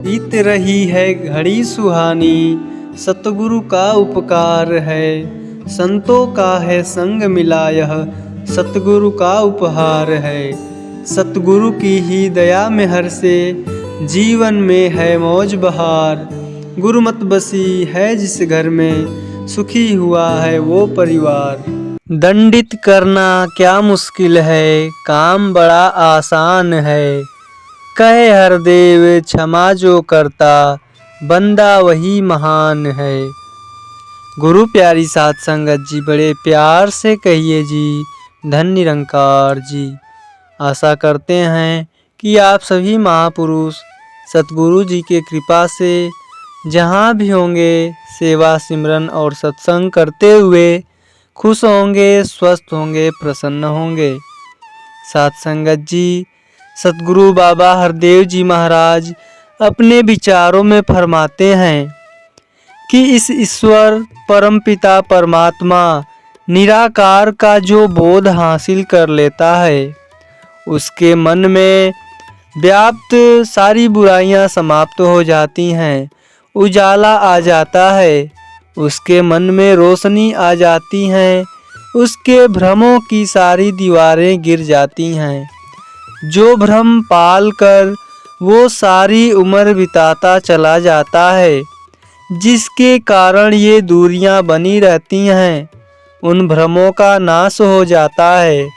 बीत रही है घड़ी सुहानी, सतगुरु का उपकार है। संतों का है संग मिला, यह सतगुरु का उपहार है। सतगुरु की ही दया में हर से जीवन में है मौज बहार। गुरुमत बसी है जिस घर में, सुखी हुआ है वो परिवार। दंडित करना क्या मुश्किल है, काम बड़ा आसान है। कहे हर देव क्षमा जो करता, बंदा वही महान है। गुरु प्यारी साध संगत जी, बड़े प्यार से कहिए जी, धन निरंकार जी। आशा करते हैं कि आप सभी महापुरुष सतगुरु जी के कृपा से जहाँ भी होंगे सेवा सिमरन और सत्संग करते हुए खुश होंगे, स्वस्थ होंगे, प्रसन्न होंगे। साध संगत जी, सतगुरु बाबा हरदेव जी महाराज अपने विचारों में फरमाते हैं कि इस ईश्वर परमपिता परमात्मा निराकार का जो बोध हासिल कर लेता है, उसके मन में व्याप्त सारी बुराइयां समाप्त हो जाती हैं, उजाला आ जाता है, उसके मन में रोशनी आ जाती हैं, उसके भ्रमों की सारी दीवारें गिर जाती हैं। जो भ्रम पाल कर वो सारी उम्र बिताता चला जाता है, जिसके कारण ये दूरियां बनी रहती हैं, उन भ्रमों का नाश हो जाता है।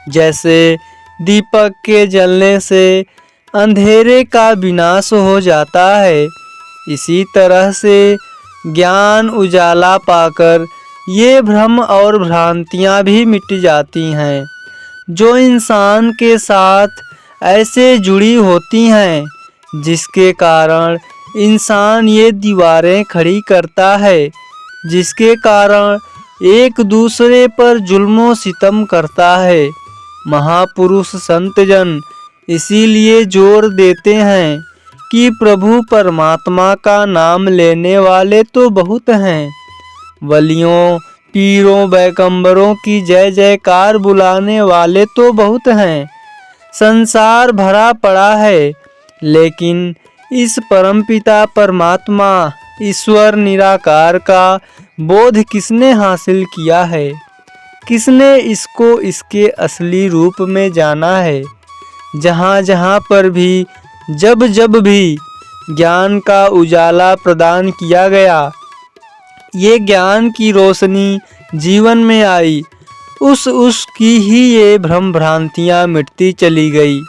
जैसे दीपक के जलने से अंधेरे का विनाश हो जाता है, इसी तरह से ज्ञान उजाला पाकर ये भ्रम और भ्रांतियां भी मिट जाती हैं। जो इंसान के साथ ऐसे जुड़ी होती हैं, जिसके कारण इंसान ये दीवारें खड़ी करता है, जिसके कारण एक दूसरे पर जुल्मों सितम करता है। महापुरुष संतजन इसीलिए जोर देते हैं कि प्रभु परमात्मा का नाम लेने वाले तो बहुत हैं, वलियों पीरों बैगंबरों की जय जयकार बुलाने वाले तो बहुत हैं। संसार भरा पड़ा है, लेकिन इस परमपिता परमात्मा ईश्वर निराकार का बोध किसने हासिल किया है, किसने इसको इसके असली रूप में जाना है। जहाँ जहाँ पर भी जब जब भी ज्ञान का उजाला प्रदान किया गया, ये ज्ञान की रोशनी जीवन में आई, उसकी ही ये भ्रम भ्रांतियाँ मिटती चली गई।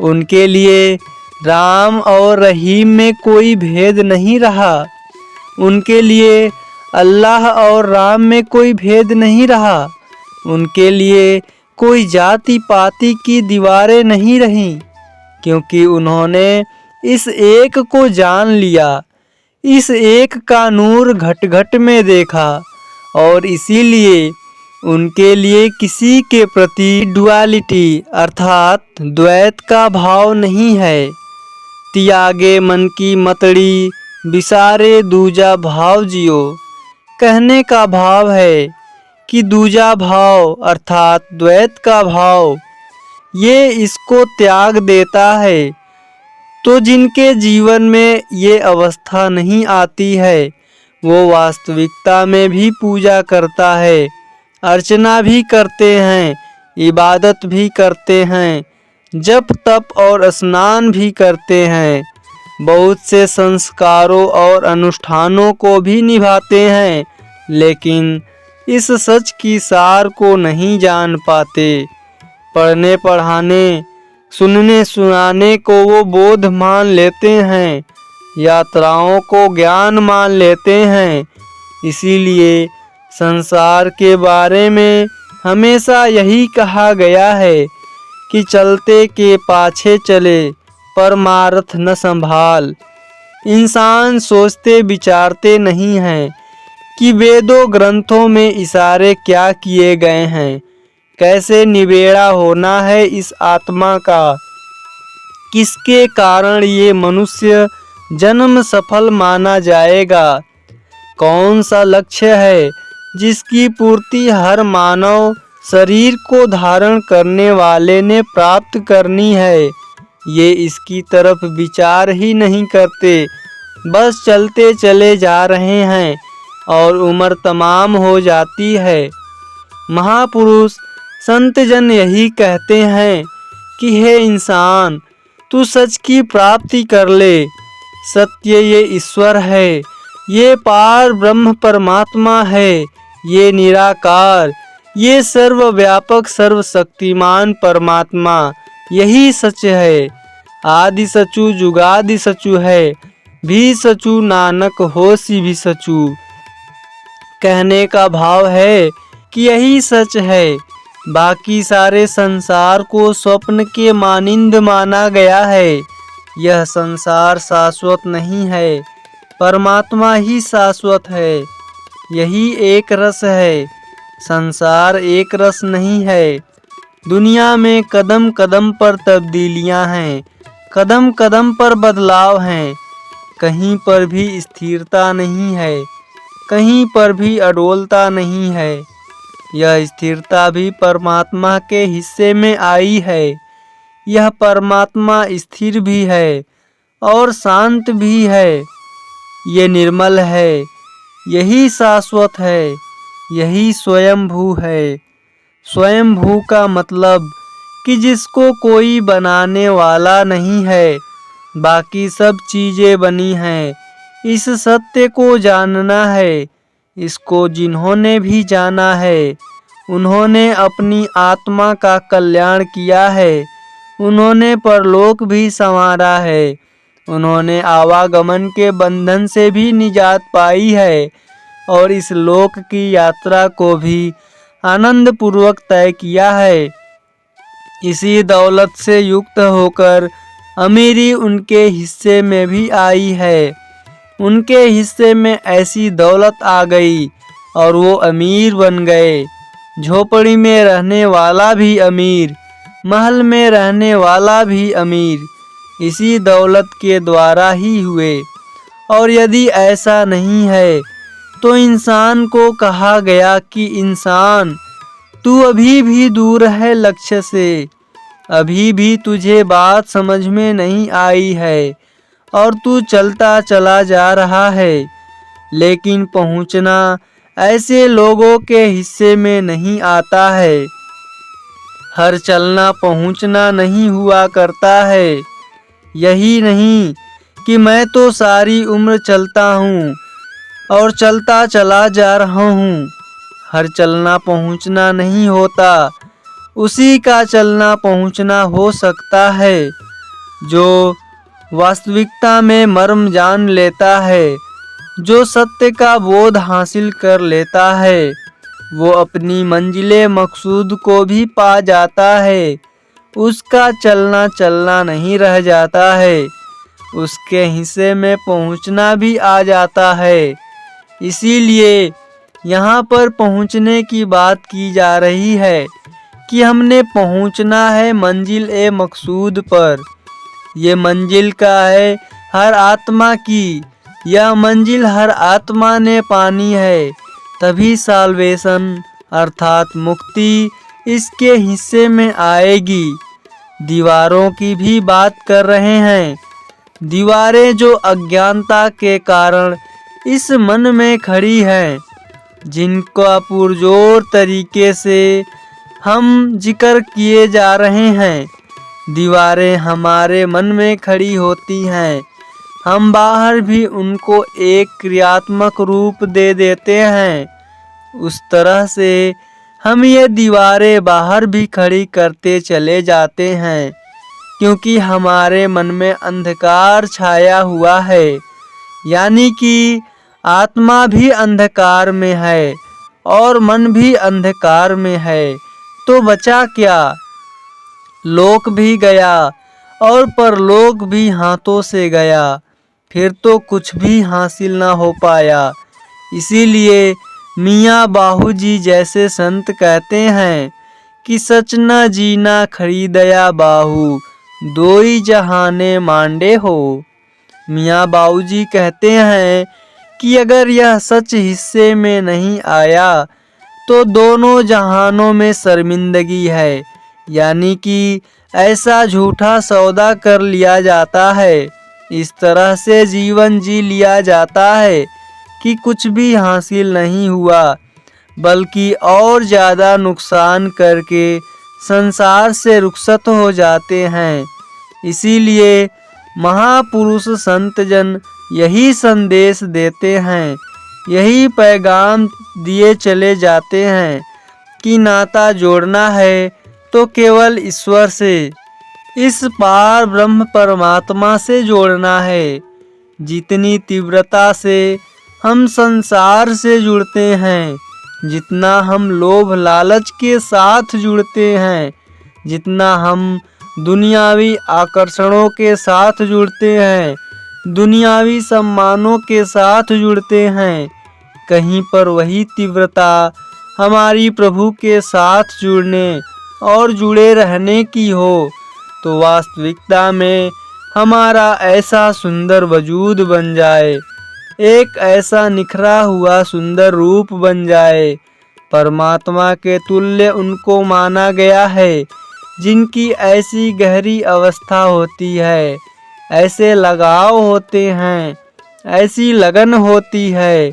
उनके लिए राम और रहीम में कोई भेद नहीं रहा, उनके लिए अल्लाह और राम में कोई भेद नहीं रहा, उनके लिए कोई जाति पाति की दीवारें नहीं रहीं, क्योंकि उन्होंने इस एक को जान लिया, इस एक का नूर घट घट में देखा, और इसीलिए उनके लिए किसी के प्रति डुअलिटी अर्थात द्वैत का भाव नहीं है। त्यागे मन की मतड़ी, विसारे दूजा भाव जियो। कहने का भाव है कि दूजा भाव अर्थात द्वैत का भाव ये इसको त्याग देता है, तो जिनके जीवन में ये अवस्था नहीं आती है, वो वास्तविकता में भी पूजा करता है, अर्चना भी करते हैं, इबादत भी करते हैं, जप तप और स्नान भी करते हैं, बहुत से संस्कारों और अनुष्ठानों को भी निभाते हैं, लेकिन इस सच की सार को नहीं जान पाते। पढ़ने पढ़ाने सुनने सुनाने को वो बोध मान लेते हैं, यात्राओं को ज्ञान मान लेते हैं। इसीलिए संसार के बारे में हमेशा यही कहा गया है कि चलते के पाछे चले, परमार्थ न संभाल। इंसान सोचते विचारते नहीं हैं कि वेदों ग्रंथों में इशारे क्या किए गए हैं, कैसे निबेड़ा होना है इस आत्मा का, किसके कारण ये मनुष्य जन्म सफल माना जाएगा, कौन सा लक्ष्य है जिसकी पूर्ति हर मानव शरीर को धारण करने वाले ने प्राप्त करनी है। ये इसकी तरफ विचार ही नहीं करते, बस चलते चले जा रहे हैं और उम्र तमाम हो जाती है। महापुरुष संत जन यही कहते हैं कि हे इंसान, तू सच की प्राप्ति कर ले। सत्य ये ईश्वर है, ये पार ब्रह्म परमात्मा है, ये निराकार, ये सर्वव्यापक सर्वशक्तिमान परमात्मा, यही सच है। आदि सचु जुगादि सचु है, भी सचु नानक होसी भी सचु। कहने का भाव है कि यही सच है। बाकी सारे संसार को स्वप्न के मानिंद माना गया है। यह संसार शाश्वत नहीं है, परमात्मा ही शाश्वत है। यही एक रस है, संसार एक रस नहीं है। दुनिया में कदम कदम पर तब्दीलियां हैं, कदम कदम पर बदलाव हैं। कहीं पर भी स्थिरता नहीं है, कहीं पर भी अडोलता नहीं है। यह स्थिरता भी परमात्मा के हिस्से में आई है। यह परमात्मा स्थिर भी है और शांत भी है। ये निर्मल है, यही शाश्वत है, यही स्वयंभू है। स्वयंभू का मतलब कि जिसको कोई बनाने वाला नहीं है, बाकी सब चीज़ें बनी हैं। इस सत्य को जानना है। इसको जिन्होंने भी जाना है, उन्होंने अपनी आत्मा का कल्याण किया है। उन्होंने परलोक भी संवारा है। उन्होंने आवागमन के बंधन से भी निजात पाई है और इस लोक की यात्रा को भी आनंद पूर्वक तय किया है। इसी दौलत से युक्त होकर अमीरी उनके हिस्से में भी आई है। उनके हिस्से में ऐसी दौलत आ गई और वो अमीर बन गए। झोपड़ी में रहने वाला भी अमीर, महल में रहने वाला भी अमीर, इसी दौलत के द्वारा ही हुए। और यदि ऐसा नहीं है तो इंसान को कहा गया कि इंसान, तू अभी भी दूर है लक्ष्य से, अभी भी तुझे बात समझ में नहीं आई है और तू चलता चला जा रहा है। लेकिन पहुंचना ऐसे लोगों के हिस्से में नहीं आता है। हर चलना पहुंचना नहीं हुआ करता है। यही नहीं कि मैं तो सारी उम्र चलता हूँ और चलता चला जा रहा हूँ। हर चलना पहुँचना नहीं होता, उसी का चलना पहुँचना हो सकता है जो वास्तविकता में मर्म जान लेता है, जो सत्य का बोध हासिल कर लेता है। वो अपनी मंजिले मकसूद को भी पा जाता है। उसका चलना चलना नहीं रह जाता है, उसके हिस्से में पहुंचना भी आ जाता है। इसीलिए यहाँ पर पहुँचने की बात की जा रही है कि हमने पहुँचना है मंजिल ए मकसूद पर। ये मंजिल का है हर आत्मा की, यह मंजिल हर आत्मा ने पानी है, तभी साल्वेशन अर्थात मुक्ति इसके हिस्से में आएगी। दीवारों की भी बात कर रहे हैं। दीवारें जो अज्ञानता के कारण इस मन में खड़ी हैं, जिनका पुरजोर तरीके से हम जिक्र किए जा रहे हैं। दीवारें हमारे मन में खड़ी होती हैं, हम बाहर भी उनको एक क्रियात्मक रूप दे देते हैं। उस तरह से हम ये दीवारें बाहर भी खड़ी करते चले जाते हैं, क्योंकि हमारे मन में अंधकार छाया हुआ है। यानी कि आत्मा भी अंधकार में है और मन भी अंधकार में है। तो बचा क्या? लोक भी गया और परलोक भी हाथों से गया, फिर तो कुछ भी हासिल ना हो पाया। इसीलिए मियाँ बाहू जी जैसे संत कहते हैं कि सच न जीना खरीदया बाहू, दोई जहाने मांडे हो। मियाँ बाबू जी कहते हैं कि अगर यह सच हिस्से में नहीं आया तो दोनों जहानों में शर्मिंदगी है। यानी कि ऐसा झूठा सौदा कर लिया जाता है, इस तरह से जीवन जी लिया जाता है कि कुछ भी हासिल नहीं हुआ, बल्कि और ज़्यादा नुकसान करके संसार से रुखसत हो जाते हैं। इसीलिए महापुरुष संतजन यही संदेश देते हैं, यही पैगाम दिए चले जाते हैं कि नाता जोड़ना है तो केवल ईश्वर से, इस पार ब्रह्म परमात्मा से जोड़ना है। जितनी तीव्रता से हम संसार से जुड़ते हैं, जितना हम लोभ लालच के साथ जुड़ते हैं, जितना हम दुनियावी आकर्षणों के साथ जुड़ते हैं, दुनियावी सम्मानों के साथ जुड़ते हैं, कहीं पर वही तीव्रता हमारी प्रभु के साथ जुड़ने और जुड़े रहने की हो, तो वास्तविकता में हमारा ऐसा सुंदर वजूद बन जाए, एक ऐसा निखरा हुआ सुंदर रूप बन जाए। परमात्मा के तुल्य उनको माना गया है जिनकी ऐसी गहरी अवस्था होती है, ऐसे लगाव होते हैं, ऐसी लगन होती है,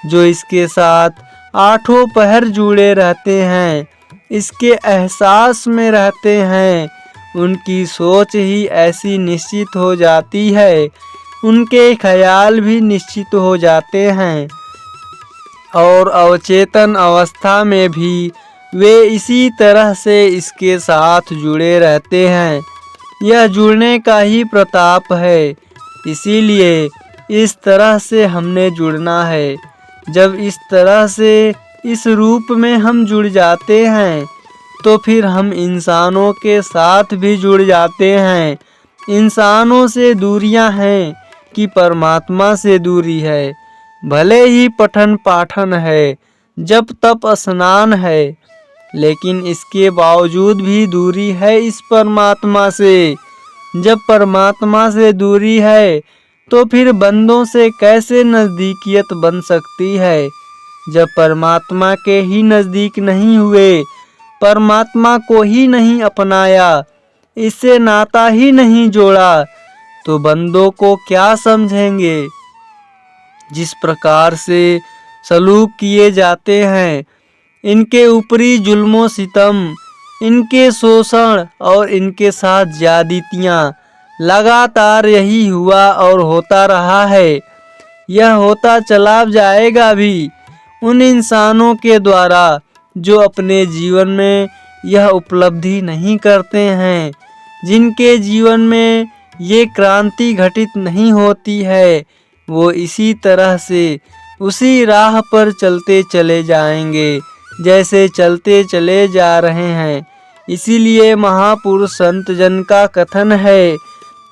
जो इसके साथ आठों पहर जुड़े रहते हैं, इसके एहसास में रहते हैं। उनकी सोच ही ऐसी निश्चित हो जाती है, उनके ख्याल भी निश्चित हो जाते हैं, और अवचेतन अवस्था में भी वे इसी तरह से इसके साथ जुड़े रहते हैं। यह जुड़ने का ही प्रताप है, इसीलिए इस तरह से हमने जुड़ना है। जब इस तरह से इस रूप में हम जुड़ जाते हैं, तो फिर हम इंसानों के साथ भी जुड़ जाते हैं। इंसानों से दूरियां हैं कि परमात्मा से दूरी है, भले ही पठन पाठन है, जप तप स्नान है, लेकिन इसके बावजूद भी दूरी है इस परमात्मा से। जब परमात्मा से दूरी है, तो फिर बंदों से कैसे नज़दीकियत बन सकती है? जब परमात्मा के ही नज़दीक नहीं हुए, परमात्मा को ही नहीं अपनाया, इससे नाता ही नहीं जोड़ा, तो बंदों को क्या समझेंगे? जिस प्रकार से सलूक किए जाते हैं, इनके ऊपरी जुल्मों सितम, इनके शोषण और इनके साथ ज्यादतियाँ, लगातार यही हुआ और होता रहा है। यह होता चला जाएगा भी उन इंसानों के द्वारा जो अपने जीवन में यह उपलब्धि नहीं करते हैं, जिनके जीवन में ये क्रांति घटित नहीं होती है। वो इसी तरह से उसी राह पर चलते चले जाएंगे जैसे चलते चले जा रहे हैं। इसीलिए महापुरुष संत जन का कथन है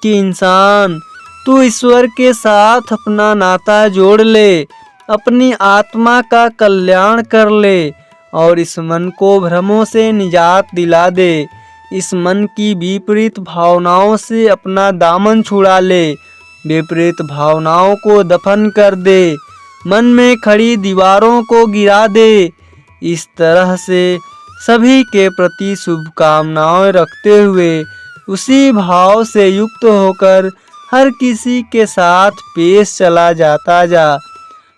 कि इंसान तू ईश्वर के साथ अपना नाता जोड़ ले, अपनी आत्मा का कल्याण कर ले और इस मन को भ्रमों से निजात दिला दे। इस मन की विपरीत भावनाओं से अपना दामन छुड़ा ले, विपरीत भावनाओं को दफन कर दे, मन में खड़ी दीवारों को गिरा दे। इस तरह से सभी के प्रति शुभकामनाएं रखते हुए उसी भाव से युक्त होकर हर किसी के साथ पेश चला जाता जा,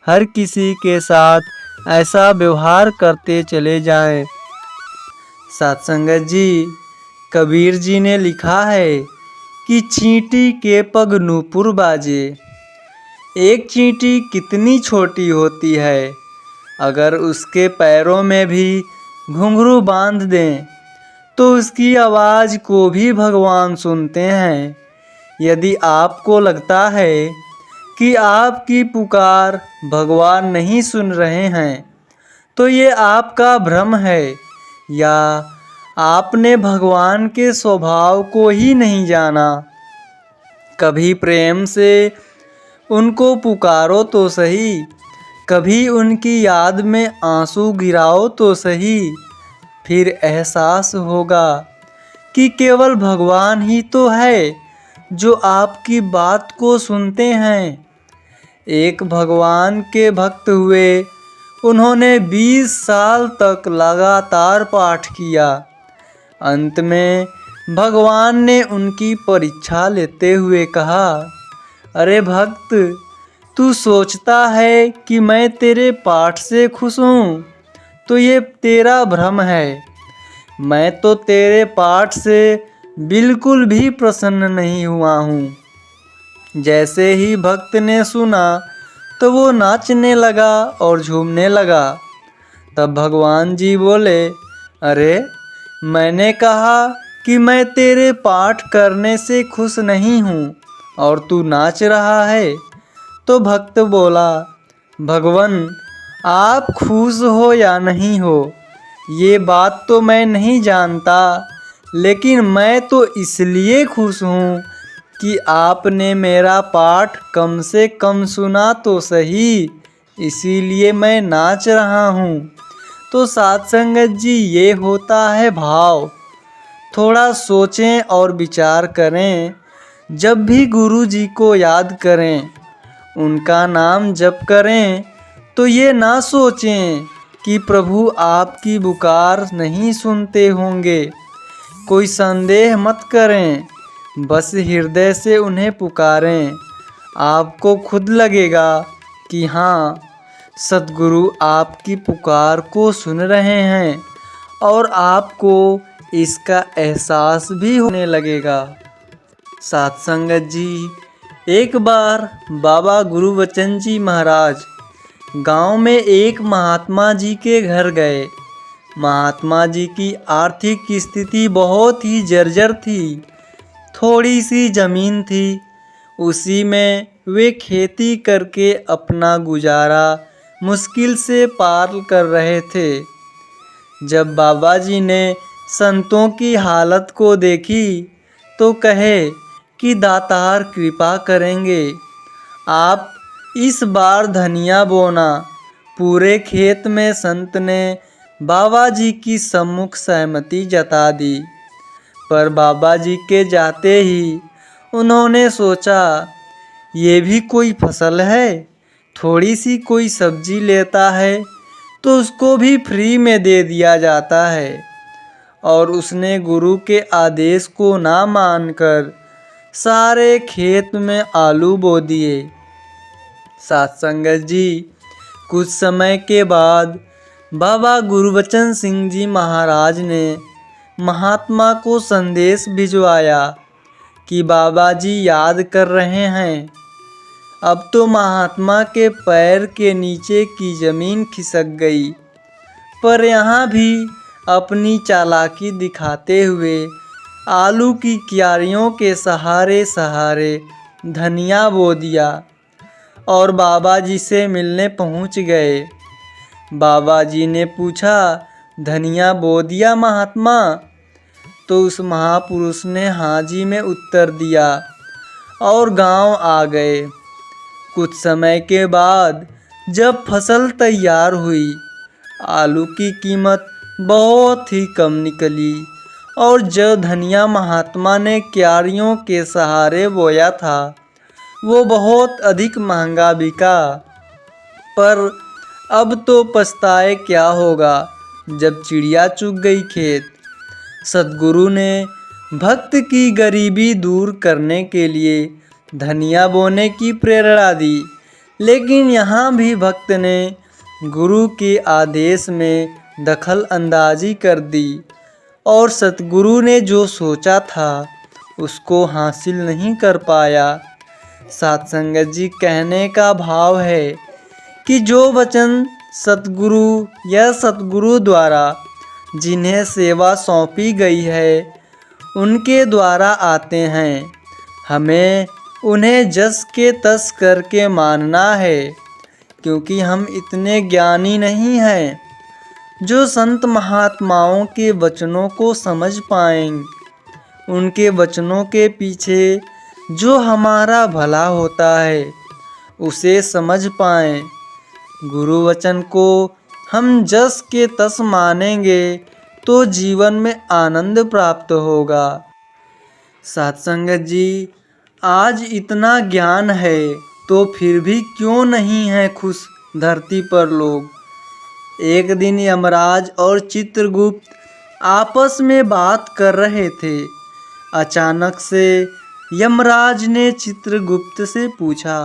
हर किसी के साथ ऐसा व्यवहार करते चले जाएं। सत्संगत जी, कबीर जी ने लिखा है कि चींटी के पग नूपुर बाजे। एक चींटी कितनी छोटी होती है, अगर उसके पैरों में भी घुंघरू बांध दें तो उसकी आवाज़ को भी भगवान सुनते हैं। यदि आपको लगता है कि आपकी पुकार भगवान नहीं सुन रहे हैं, तो ये आपका भ्रम है, या आपने भगवान के स्वभाव को ही नहीं जाना। कभी प्रेम से उनको पुकारो तो सही, कभी उनकी याद में आंसू गिराओ तो सही, फिर एहसास होगा कि केवल भगवान ही तो है जो आपकी बात को सुनते हैं। एक भगवान के भक्त हुए, उन्होंने 20 साल तक लगातार पाठ किया, अंत में भगवान ने उनकी परीक्षा लेते हुए कहा, अरे भक्त, तू सोचता है कि मैं तेरे पाठ से खुश हूँ, तो ये तेरा भ्रम है। मैं तो तेरे पाठ से बिल्कुल भी प्रसन्न नहीं हुआ हूँ। जैसे ही भक्त ने सुना तो वो नाचने लगा और झूमने लगा। तब भगवान जी बोले, अरे मैंने कहा कि मैं तेरे पाठ करने से खुश नहीं हूँ और तू नाच रहा है। तो भक्त बोला, भगवन, आप खुश हो या नहीं हो ये बात तो मैं नहीं जानता, लेकिन मैं तो इसलिए खुश हूँ कि आपने मेरा पाठ कम से कम सुना तो सही, इसीलिए मैं नाच रहा हूँ। तो साध संगत जी, ये होता है भाव। थोड़ा सोचें और विचार करें। जब भी गुरु जी को याद करें, उनका नाम जप करें, तो ये ना सोचें कि प्रभु आपकी पुकार नहीं सुनते होंगे। कोई संदेह मत करें, बस हृदय से उन्हें पुकारें। आपको खुद लगेगा कि हाँ, सद्गुरु आपकी पुकार को सुन रहे हैं और आपको इसका एहसास भी होने लगेगा। साध संगत जी, एक बार बाबा गुरुबचन जी महाराज गांव में एक महात्मा जी के घर गए। महात्मा जी की आर्थिक स्थिति बहुत ही जर्जर थी। थोड़ी सी ज़मीन थी, उसी में वे खेती करके अपना गुजारा मुश्किल से पार कर रहे थे। जब बाबा जी ने संतों की हालत को देखी तो कहे कि दातार कृपा करेंगे, आप इस बार धनिया बोना। पूरे खेत में संत ने बाबा जी की सम्मुख सहमति जता दी। पर बाबा जी के जाते ही उन्होंने सोचा, ये भी कोई फसल है, थोड़ी सी कोई सब्जी लेता है तो उसको भी फ्री में दे दिया जाता है। और उसने गुरु के आदेश को ना मानकर सारे खेत में आलू बो दिए। साध संगत जी, कुछ समय के बाद बाबा गुरुबचन सिंह जी महाराज ने महात्मा को संदेश भिजवाया कि बाबा जी याद कर रहे हैं। अब तो महात्मा के पैर के नीचे की ज़मीन खिसक गई, पर यहाँ भी अपनी चालाकी दिखाते हुए आलू की क्यारियों के सहारे सहारे धनिया बो दिया और बाबा जी से मिलने पहुँच गए। बाबा जी ने पूछा, धनिया बो दिया महात्मा? तो उस महापुरुष ने हाँ जी में उत्तर दिया और गांव आ गए। कुछ समय के बाद जब फसल तैयार हुई, आलू की कीमत बहुत ही कम निकली और जो धनिया महात्मा ने क्यारियों के सहारे बोया था वो बहुत अधिक महंगा बिका। पर अब तो पछताए क्या होगा जब चिड़िया चुग गई खेत। सद्गुरु ने भक्त की गरीबी दूर करने के लिए धनिया बोने की प्रेरणा दी, लेकिन यहाँ भी भक्त ने गुरु के आदेश में दखल अंदाजी कर दी और सतगुरु ने जो सोचा था उसको हासिल नहीं कर पाया। साध संगत जी, कहने का भाव है कि जो वचन सतगुरु या सतगुरु द्वारा जिन्हें सेवा सौंपी गई है उनके द्वारा आते हैं, हमें उन्हें जस के तस करके मानना है, क्योंकि हम इतने ज्ञानी नहीं हैं जो संत महात्माओं के वचनों को समझ पाएं। उनके वचनों के पीछे जो हमारा भला होता है उसे समझ पाएं। गुरु वचन को हम जस के तस मानेंगे तो जीवन में आनंद प्राप्त होगा। साध संगत जी, आज इतना ज्ञान है तो फिर भी क्यों नहीं है खुश धरती पर लोग। एक दिन यमराज और चित्रगुप्त आपस में बात कर रहे थे। अचानक से यमराज ने चित्रगुप्त से पूछा,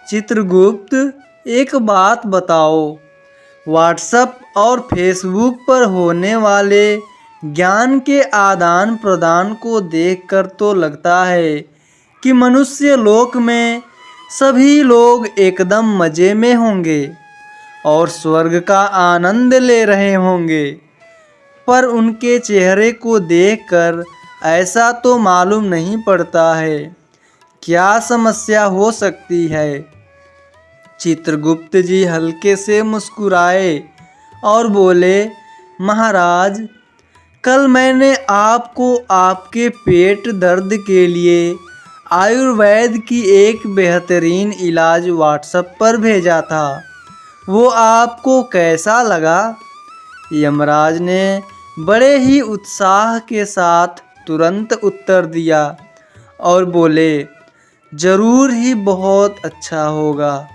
चित्रगुप्त, एक बात बताओ, व्हाट्सएप और फेसबुक पर होने वाले ज्ञान के आदान प्रदान को देखकर तो लगता है कि मनुष्य लोक में सभी लोग एकदम मज़े में होंगे और स्वर्ग का आनंद ले रहे होंगे, पर उनके चेहरे को देखकर ऐसा तो मालूम नहीं पड़ता है। क्या समस्या हो सकती है? चित्रगुप्त जी हल्के से मुस्कुराए और बोले, महाराज, कल मैंने आपको आपके पेट दर्द के लिए आयुर्वेद की एक बेहतरीन इलाज व्हाट्सएप पर भेजा था। वो आपको कैसा लगा? यमराज ने बड़े ही उत्साह के साथ तुरंत उत्तर दिया और बोले, ज़रूर ही बहुत अच्छा होगा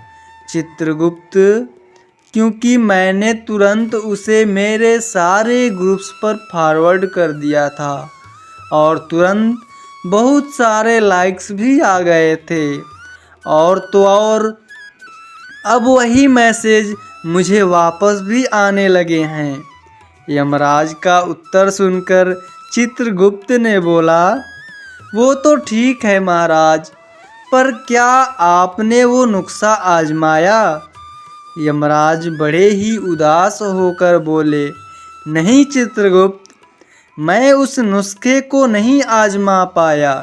चित्रगुप्त, क्योंकि मैंने तुरंत उसे मेरे सारे ग्रुप्स पर फॉरवर्ड कर दिया था और तुरंत बहुत सारे लाइक्स भी आ गए थे। और तो और अब वही मैसेज मुझे वापस भी आने लगे हैं। यमराज का उत्तर सुनकर चित्रगुप्त ने बोला, वो तो ठीक है महाराज, पर क्या आपने वो नुस्खा आजमाया? यमराज बड़े ही उदास होकर बोले, नहीं चित्रगुप्त, मैं उस नुस्खे को नहीं आजमा पाया,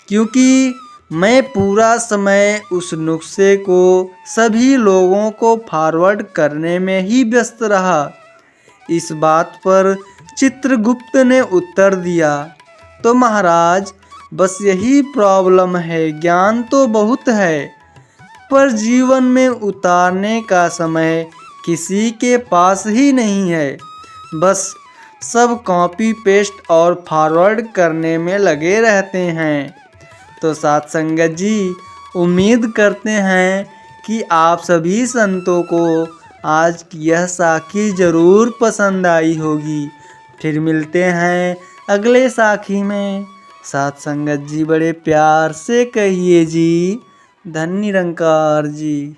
क्योंकि मैं पूरा समय उस नुस्खे को सभी लोगों को फॉरवर्ड करने में ही व्यस्त रहा। इस बात पर चित्रगुप्त ने उत्तर दिया, तो महाराज, बस यही प्रॉब्लम है। ज्ञान तो बहुत है, पर जीवन में उतारने का समय किसी के पास ही नहीं है। बस सब कॉपी पेस्ट और फॉरवर्ड करने में लगे रहते हैं। तो साथ संगत जी, उम्मीद करते हैं कि आप सभी संतों को आज की यह साखी ज़रूर पसंद आई होगी। फिर मिलते हैं अगले साखी में। साथ संगत जी, बड़े प्यार से कहिए जी, धन्य निरंकार जी।